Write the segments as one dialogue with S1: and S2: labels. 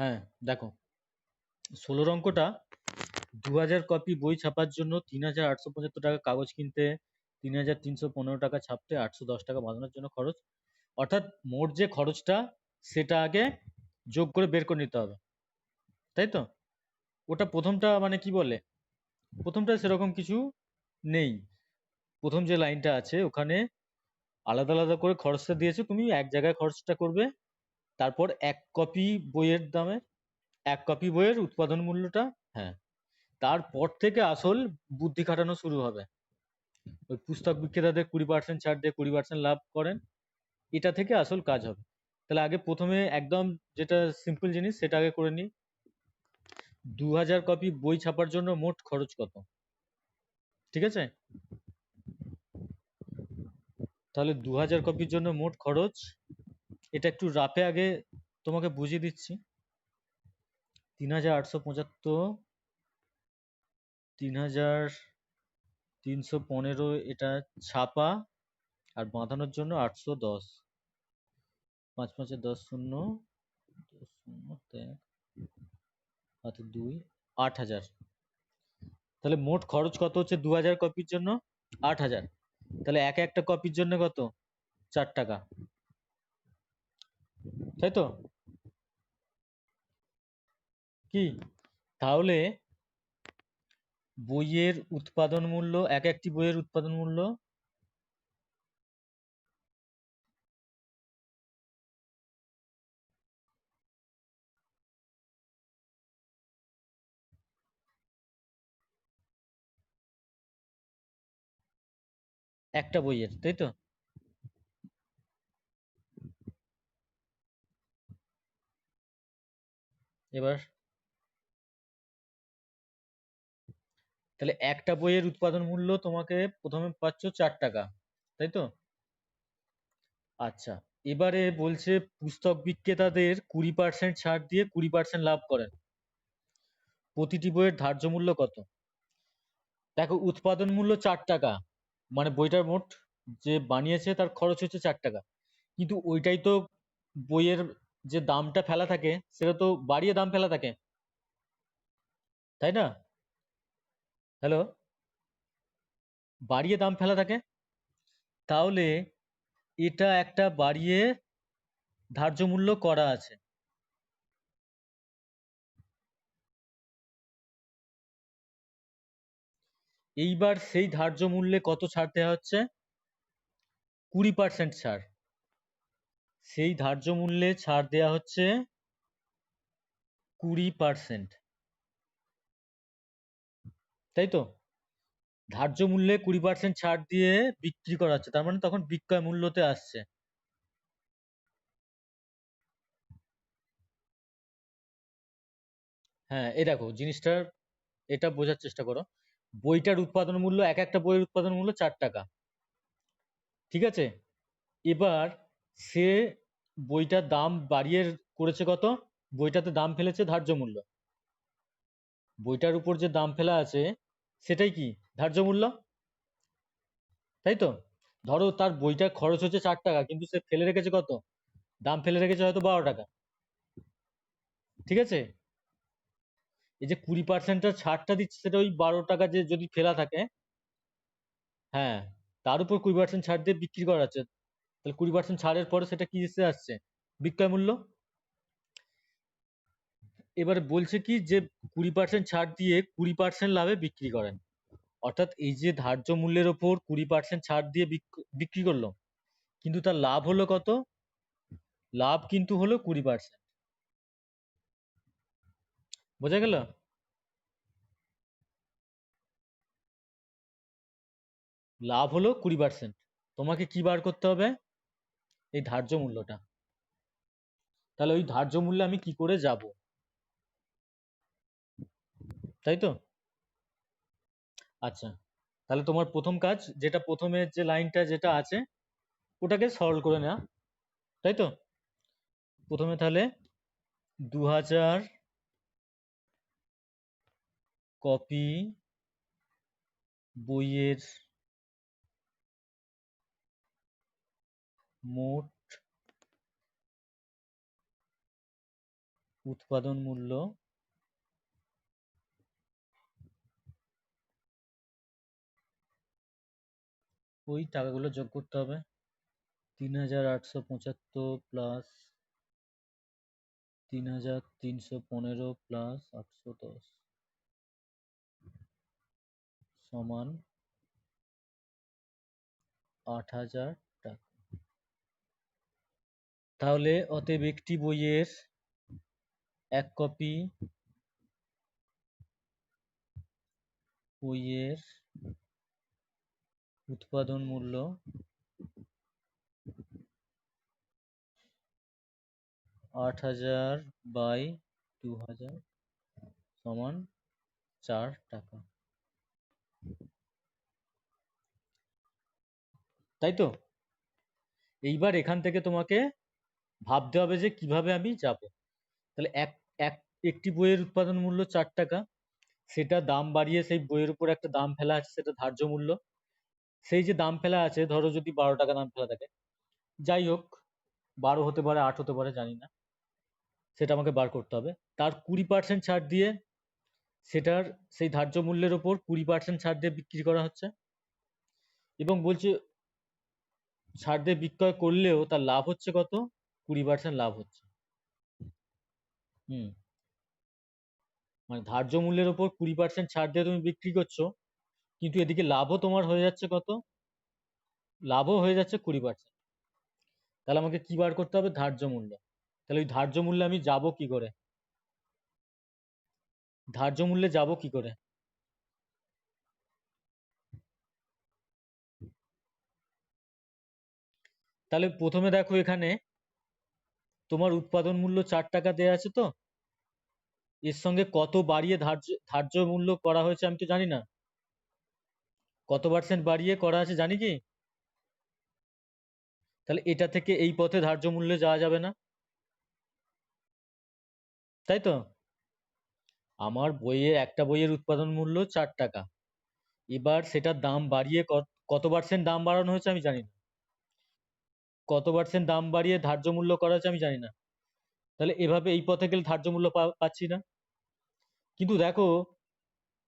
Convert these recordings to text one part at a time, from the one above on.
S1: হ্যাঁ, দেখো 16 অঙ্কটা 2000 কপি বই ছাপার জন্য 3875 টাকা কাগজ কিনতে, 3315 টাকা ছাপতে, 810 টাকা বাঁধানোর জন্য খরচ। অর্থাৎ মোট যে খরচটা সেটা আগে যোগ করে বের করে নিতে হবে, তাই তো? ওটা প্রথমটা মানে কি বলে, প্রথমটা সেরকম কিছু নেই। প্রথম যে লাইনটা আছে ওখানে আলাদা আলাদা করে খরচটা দিয়েছে, তুমি এক জায়গায় খরচটা করবে। তারপর এক কপি বইয়ের দামে, এক কপি বইয়ের উৎপাদন মূল্যটা, হ্যাঁ, তারপর থেকে আসল বুদ্ধি খাটানো শুরু হবে। ওই পুস্তক বিক্রেতাদের 20% ছাড় দিয়ে 20% লাভ করেন, এটা থেকে আসল কাজ হবে। তাহলে আগে প্রথমে একদম যেটা সিম্পল জিনিস সেটা আগে করে নিই। 2000 কপি বই ছাপার জন্য মোট খরচ কত, ঠিক আছে? তাহলে 2000 কপির জন্য মোট খরচ, এটা একটু রাফে আগে তোমাকে বুঝিয়ে দিচ্ছি। 3875, 3315 এটা ছাপা আর বাঁধানোর জন্য 810, 5 5 10 শূন্য, 10 শূন্য 1 হাতে 2, 8000। তাহলে মোট খরচ কত হচ্ছে 2000 কপির জন্য? 8000। তাহলে এক একটা কপির জন্য কত? 4 টাকা, তাই তো? কি তাহলে বইয়ের উৎপাদন মূল্য, এক একটি বইয়ের উৎপাদন মূল্য একটা বইয়ের, তাই তো? এবার তাহলে একটা বইয়ের উৎপাদন মূল্য তোমাকে প্রথমে পাচ্ছ 4 টাকা, তাই তো? আচ্ছা, এবারে বলছে পুস্তক বিক্রেতাদের 20% ছাড় দিয়ে 20% লাভ করেন, প্রতিটি বইয়ের ধার্য মূল্য কত? দেখো উৎপাদন মূল্য 4 টাকা, মানে বইটার মোট যে বানিয়েছে তার খরচ হচ্ছে 4 টাকা, কিন্তু ওইটাই তো বইয়ের যে দামটা ফেলা থাকে সেটা তো বাড়িয়ে দাম ফেলা থাকে, তাই না? হ্যালো, বাড়িয়ে দাম ফেলা থাকে। তাহলে এটা একটা বাড়িয়ে ধার্য মূল্য করা আছে। এইবার সেই ধার্য মূল্যে কত ছাড় দেওয়া হচ্ছে? 20% ছাড়। সেই ধার্য মূল্যে ছাড় দেওয়া হচ্ছে 20%, তাই তো? ধার্য মূল্যে 20% ছাড় দিয়ে বিক্রি করা হচ্ছে, তার মানে তখন বিক্রয় মূল্যতে আসছে। হ্যাঁ, এই দেখো জিনিসটার, এটা বোঝার চেষ্টা করো। বইটার উৎপাদন মূল্য, এক একটা বইয়ের উৎপাদন মূল্য 4 টাকা, ঠিক আছে? এবার সে বইটার দাম বাড়িয়ে করেছে কত? বইটাতে দাম ফেলেছে ধার্য মূল্য, বইটার উপর যে দাম ফেলা আছে সেটাই কি ধার্য মূল্য, তাই তো? ধরো তার বইটার খরচ হচ্ছে 4 টাকা, কিন্তু সে ফেলে রেখেছে কত? দাম ফেলে রেখেছে হয়তো 12 টাকা, ঠিক আছে? এই যে 20%-এর ছাড়টা দিচ্ছে সেটা ওই 12 টাকা যে যদি ফেলা থাকে, হ্যাঁ, তার উপর 20% ছাড় দিয়ে বিক্রি করা যাচ্ছে। তাহলে 20% ছাড়ের পরে সেটা কি এসে আসছে? বিক্রয় মূল্য। এবারে বলছে কি যে 20% ছাড় দিয়ে 20% লাভে বিক্রি করেন, অর্থাৎ এই যে ধার্য মূল্যের ওপর 20% ছাড় দিয়ে বিক্রি করলো, কিন্তু তার লাভ হলো কত? লাভ কিন্তু হলো 20%। বোঝা গেল? লাভ হলো 20%। তোমাকে কি বার করতে হবে? এই ধার্য মূল্যটা। তাহলে ওই ধার্য মূল্যে আমি কি করে যাব, তাই তো? আচ্ছা, তাহলে তোমার প্রথম কাজ, যেটা প্রথমের যে লাইনটা যেটা আছে ওটাকে সরল করে নেওয়া, তাই তো? প্রথমে তাহলে 2000 কপি বইয়ের মোট উৎপাদন মূল্য ওই টাকাগুলো যোগ করতে হবে। ৩,৮৭৫ প্লাস ৩,৩১৫ প্লাস ৮১০ সমান ৮,০০০ টাকা। তাহলে অতএব একটি বইয়ের এক কপি বইয়ের উৎপাদন মূল্য ৮,০০০ বাই ২,০০০ সমান ৪ টাকা। তাই তো? এইবার এখান থেকে তোমাকে ভাবতে হবে যে কিভাবে আমি যাব। তাহলে একটি বইয়ের উৎপাদন মূল্য ৪ টাকা, সেটা দাম বাড়িয়ে সেই বইয়ের উপর একটা দাম ফেলা আছে, সেটা ধার্য মূল্য। সেই যে দাম ফেলা আছে, ধরো যদি ১২ টাকা দাম ফেলা থাকে, যাই হোক ১২ হতে পারে ৮ হতে পারে জানি না, সেটা আমাকে বার করতে হবে। তার ২০% ছাড় দিয়ে সেটার সেই ধার্য মূল্যের ওপর ২০% ছাড় দিয়ে বিক্রি করা হচ্ছে, এবং বলছে ছাড় দিয়ে বিক্রয় করলেও তার লাভ হচ্ছে কত? ২০% লাভ হচ্ছে। মানে ধার্য মূল্যের ওপর ২০% ছাড় দিয়ে তুমি বিক্রি করছো, কিন্তু এদিকে লাভও তোমার হয়ে যাচ্ছে কত? লাভও হয়ে যাচ্ছে ২০%। তাহলে আমাকে কি বার করতে হবে? ধার্য মূল্য। তাহলে ওই ধার্য মূল্যে আমি যাব কি করে? ধার্য মূল্যে যাব কি করে? তাহলে প্রথমে দেখো, এখানে তোমার উৎপাদন মূল্য ৪ টাকা দেয়া আছে, তো এর সঙ্গে কত বাড়িয়ে ধার্য মূল্য করা হয়েছে আমি তো জানি না। কত % বাড়িয়ে করা আছে জানি কি? তাহলে এটা থেকে এই পথে ধার্য মূল্যে যাওয়া যাবে না, তাই তো? আমার একটা বইয়ের উৎপাদন মূল্য ৪ টাকা, এবার সেটার দাম বাড়িয়ে কত % দাম বাড়ানো হয়েছে আমি জানি না, কত % দাম বাড়িয়ে ধার্য মূল্য করা হয়েছে আমি জানি না। তাহলে এভাবে এই পথে গেলে ধার্য মূল্য পাচ্ছি না। কিন্তু দেখো,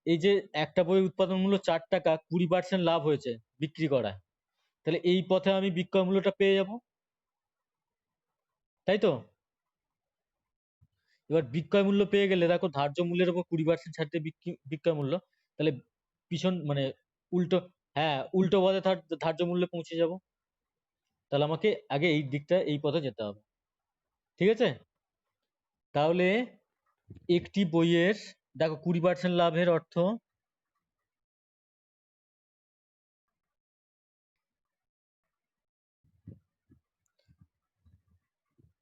S1: এই যে একটা বইয়ের উৎপাদন মূল্য ৪ টাকা, ২০% লাভ হয়েছে বিক্রি করায়, তাহলে এই পথে আমি বিক্রয় মূল্যটা পেয়ে যাব, তাই তো? এবার বিক্রয় মূল্য পেয়ে গেলে দেখো, ধার্য মূল্যের উপর ২০% ছাড় দিয়ে বিক্রয় মূল্য, তাহলে পিছন মানে উল্টো, হ্যাঁ উল্টো পথে ধার্য মূল্যে পৌঁছে যাব। তাহলে আমাকে আগে এই দিকটা, এই পথে যেতে হবে, ঠিক আছে? তাহলে একটি বইয়ের, দেখো ২০% লাভের অর্থ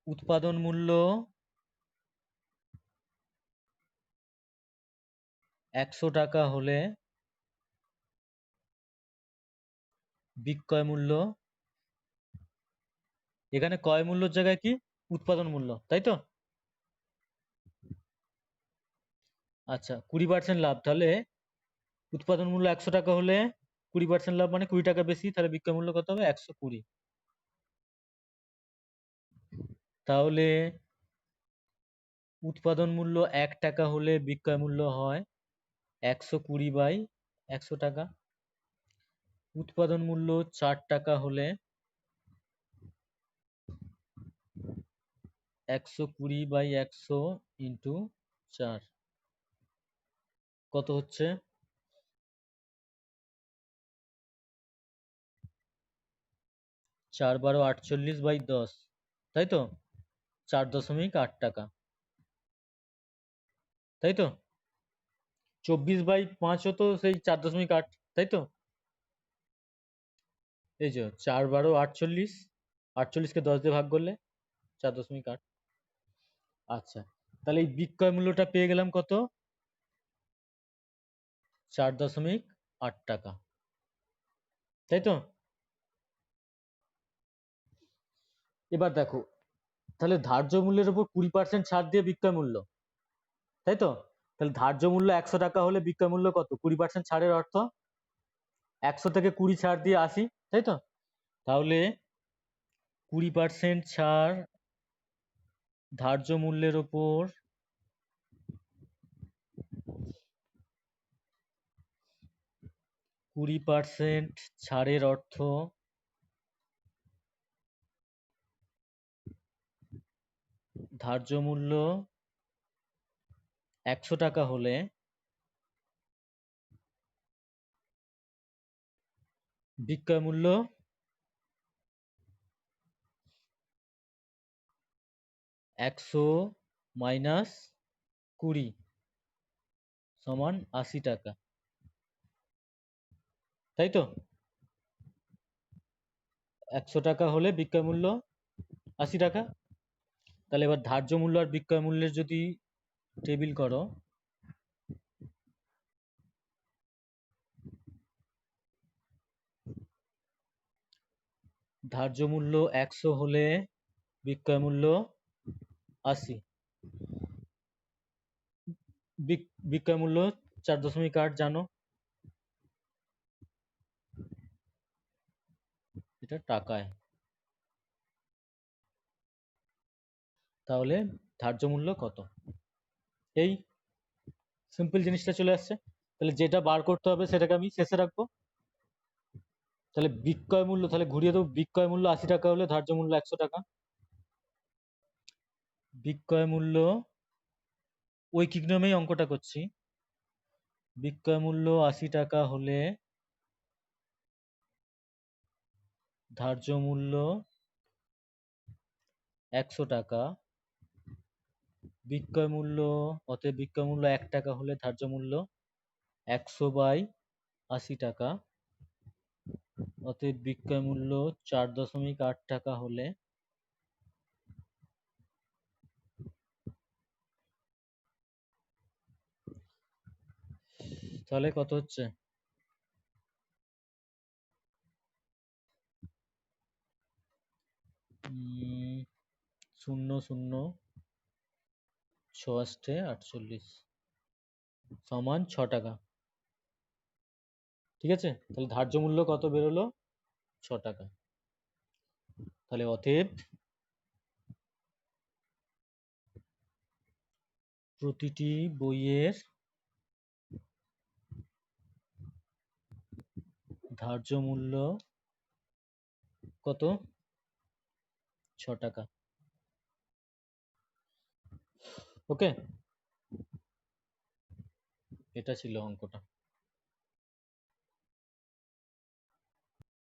S1: উৎপাদন মূল্য ১০০ টাকা হলে বিক্রয় মূল্য, এখানে ক্রয় মূল্যের জায়গায় কি? উৎপাদন মূল্য, তাই তো? আচ্ছা, ২০% লাভ, তাহলে উৎপাদন মূল্য ১০০ টাকা হলে ২০% লাভ মানে ২০ টাকা বেশি, তাহলে বিক্রয় মূল্য কত হবে? ১২০। তাহলে উৎপাদন মূল্য ১ টাকা হলে বিক্রয় মূল্য হয় ১২০ বাই ১০০ টাকা। উৎপাদন মূল্য ৪ টাকা হলে ১২০ বাই ১০০ ইন্টু ৪ কত হচ্ছে? ৪ × ৪ = ৪৮ বাই ১০, তাই তো? ৪.৮ টাকা, তাই তো? ২৪/৫ তো সেই ৪.৮, তাই তো? এই যে ৪ × ১২ = ৪৮, ৪৮ কে ১০ দিয়ে ভাগ করলে ৪.৮। আচ্ছা, তাহলে এই বিক্রয় মূল্যটা পেয়ে গেলাম কত? ৪.৮ টাকা, তাই তো? এবার দেখো, তাহলে ধার্য মূল্যের উপর ২০% ছাড় দিয়ে বিক্রয় মূল্য, তাই তো? তাহলে ধার্য মূল্য ১০০ টাকা হলে বিক্রয় মূল্য কত? ২০% ছাড়ের অর্থ ১০০ থেকে ২০ ছাড় দিয়ে ৮০, তাই তো? তাহলে ২০% ছাড় ধার্য মূল্যের উপর 20% ছাড়ের অর্থ ধার্য মূল্য 100 টাকা হলে বিক্রয় মূল্য 100 মাইনাস 20 সমান 80 টাকা, তাই তো? 100 টাকা হলে বিক্রয় মূল্য 80 টাকা। তাহলে এবার ধার্য মূল্য আর বিক্রয় মূল্যের যদি টেবিল করো, ধার্য মূল্য 100 হলে বিক্রয় মূল্য 80, বিক্রয় মূল্য 4.8 জানো, এটা টাকায়। তাহলে ধার্য মূল্য কত? এই সিম্পল জিনিসটা চলে আসছে। তাহলে যেটা বার করতে হবে সেটাকে আমি শেষে রাখবো। তাহলে বিক্রয় মূল্য, তাহলে ঘুরিয়ে দেবো, বিক্রয় মূল্য 80 টাকা হলে ধার্য মূল্য 100 টাকা। বিক্রয় মূল্য ঐকিক নিয়মেই অঙ্কটা করছি। বিক্রয় মূল্য 80 টাকা হলে ধার্য মূল্য 100 টাকা। বিক্রয় মূল্য, অতএব বিক্রয় মূল্য 1 টাকা হলে ধার্য মূল্য 100/80 টাকা। অতএব বিক্রয় মূল্য 4.8 টাকা হলে তাহলে কত হচ্ছে? 0, 0, 6 × 8 = 6 টাকা। ঠিক আছে, তাহলে ধার্য মূল্য কত বেরোলো? 6 টাকা। তাহলে অতএব প্রতিটি বইয়ের ধার্য মূল্য কত? 6 টাকা। ওকে, এটা ছিল অঙ্কটা।